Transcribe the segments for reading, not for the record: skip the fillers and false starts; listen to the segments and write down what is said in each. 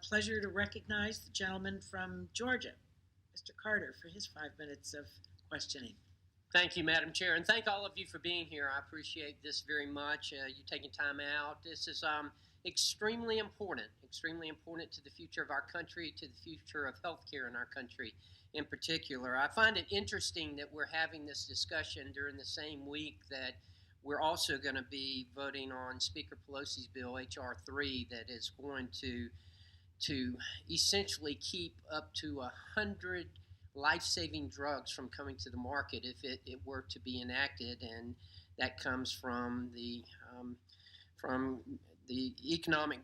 Pleasure to recognize the gentleman from Georgia, Mr. Carter, for his 5 minutes of questioning. Thank you, Madam Chair, and thank all of you for being here. I appreciate this very much. You taking time out. This is extremely important to the future of our country, to the future of healthcare in our country in particular. I find it interesting that we're having this discussion during the same week that we're also going to be voting on Speaker Pelosi's bill, H.R. 3, that is going to essentially keep up to 100 life-saving drugs from coming to the market if it were to be enacted, and that comes from the Economic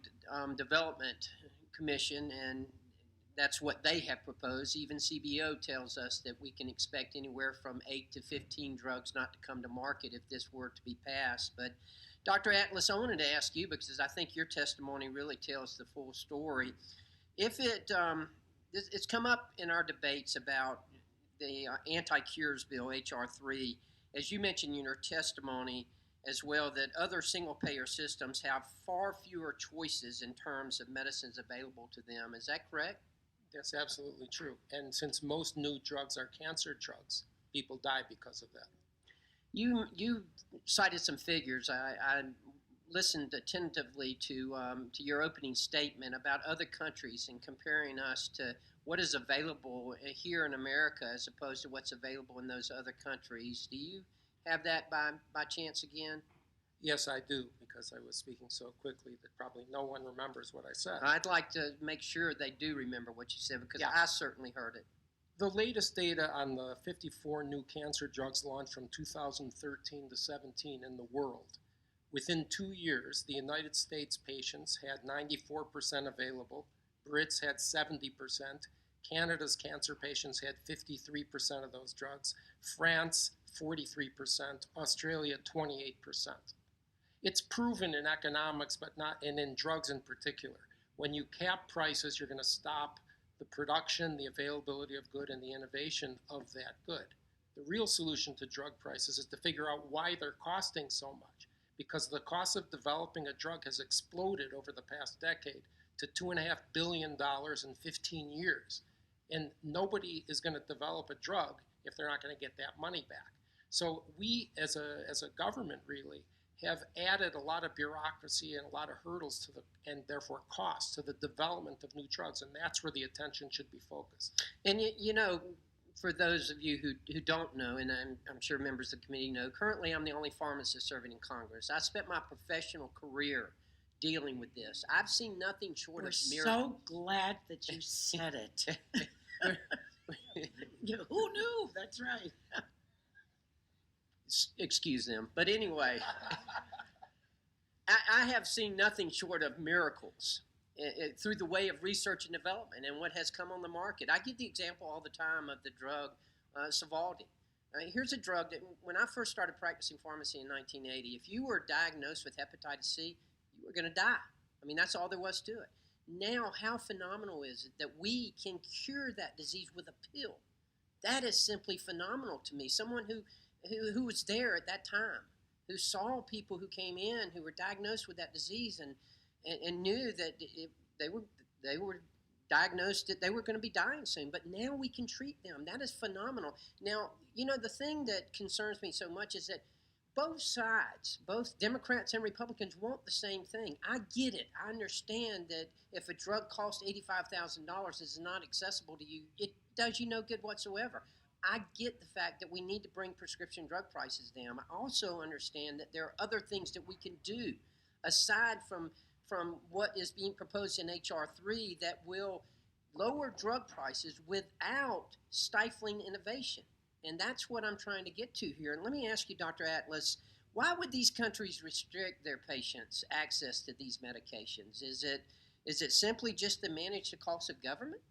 Development Commission, and that's what they have proposed. Even CBO tells us that we can expect anywhere from 8 to 15 drugs not to come to market if this were to be passed. But Dr. Atlas, I wanted to ask you, because I think your testimony really tells the full story. If it's come up in our debates about the anti-cures bill, H.R. 3, as you mentioned in your testimony as well, that other single-payer systems have far fewer choices in terms of medicines available to them. Is that correct? That's absolutely true. And since most new drugs are cancer drugs, people die because of that. You cited some figures. I listened attentively to your opening statement about other countries and comparing us to what is available here in America as opposed to what's available in those other countries. Do you have that by chance again? Yes, I do, because I was speaking so quickly that probably no one remembers what I said. I'd like to make sure they do remember what you said, because I certainly heard it. The latest data on the 54 new cancer drugs launched from 2013 to 17 in the world. Within 2 years, the United States patients had 94% available, Brits had 70%, Canada's cancer patients had 53% of those drugs, France 43%, Australia 28%. It's proven in economics, but not in drugs in particular. When you cap prices, you're going to stop the production, the availability of good, and the innovation of that good. The real solution to drug prices is to figure out why they're costing so much, because the cost of developing a drug has exploded over the past decade to $2.5 billion in 15 years. And nobody is going to develop a drug if they're not going to get that money back. So we, as a government, really have added a lot of bureaucracy and a lot of hurdles to and therefore costs to the development of new drugs, and that's where the attention should be focused. And you know, for those of you who don't know, and I'm sure members of the committee know, currently I'm the only pharmacist serving in Congress. I spent my professional career dealing with this. I've seen nothing short We're of miracles. so glad that you said it. Who knew? That's right. Excuse them. But anyway, I have seen nothing short of miracles through the way of research and development and what has come on the market. I give the example all the time of the drug Sovaldi. Here's a drug that when I first started practicing pharmacy in 1980, if you were diagnosed with hepatitis C, you were going to die. I mean, that's all there was to it. Now, how phenomenal is it that we can cure that disease with a pill? That is simply phenomenal to me. Someone who was there at that time, who saw people who came in who were diagnosed with that disease and knew that they were diagnosed that they were going to be dying soon, but now we can treat them. That is phenomenal. Now, you know, the thing that concerns me so much is that both sides, both Democrats and Republicans, want the same thing. I get it. I understand that if a drug costs $85,000 is not accessible to you, it does you no good whatsoever. I get the fact that we need to bring prescription drug prices down. I also understand that there are other things that we can do aside from what is being proposed in H.R. 3 that will lower drug prices without stifling innovation. And that's what I'm trying to get to here. And let me ask you, Dr. Atlas, why would these countries restrict their patients' access to these medications? Is it simply just to manage the cost of government?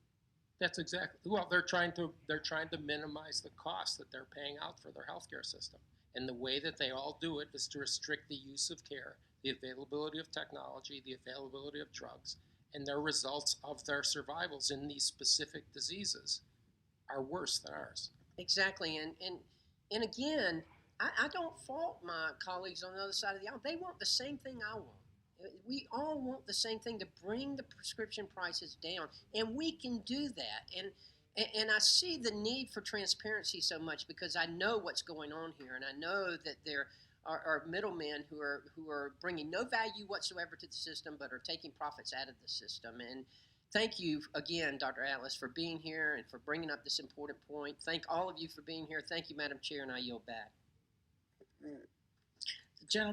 That's exactly. Well, they're trying to minimize the cost that they're paying out for their healthcare system. And the way that they all do it is to restrict the use of care, the availability of technology, the availability of drugs, and their results of their survivals in these specific diseases are worse than ours. Exactly, and again, I don't fault my colleagues on the other side of the aisle. They want the same thing I want. We all want the same thing, to bring the prescription prices down, and we can do that. And I see the need for transparency so much because I know what's going on here, and I know that there are middlemen who are bringing no value whatsoever to the system, but are taking profits out of the system. And thank you again, Dr. Atlas, for being here and for bringing up this important point. Thank all of you for being here. Thank you, Madam Chair, and I yield back. The gentleman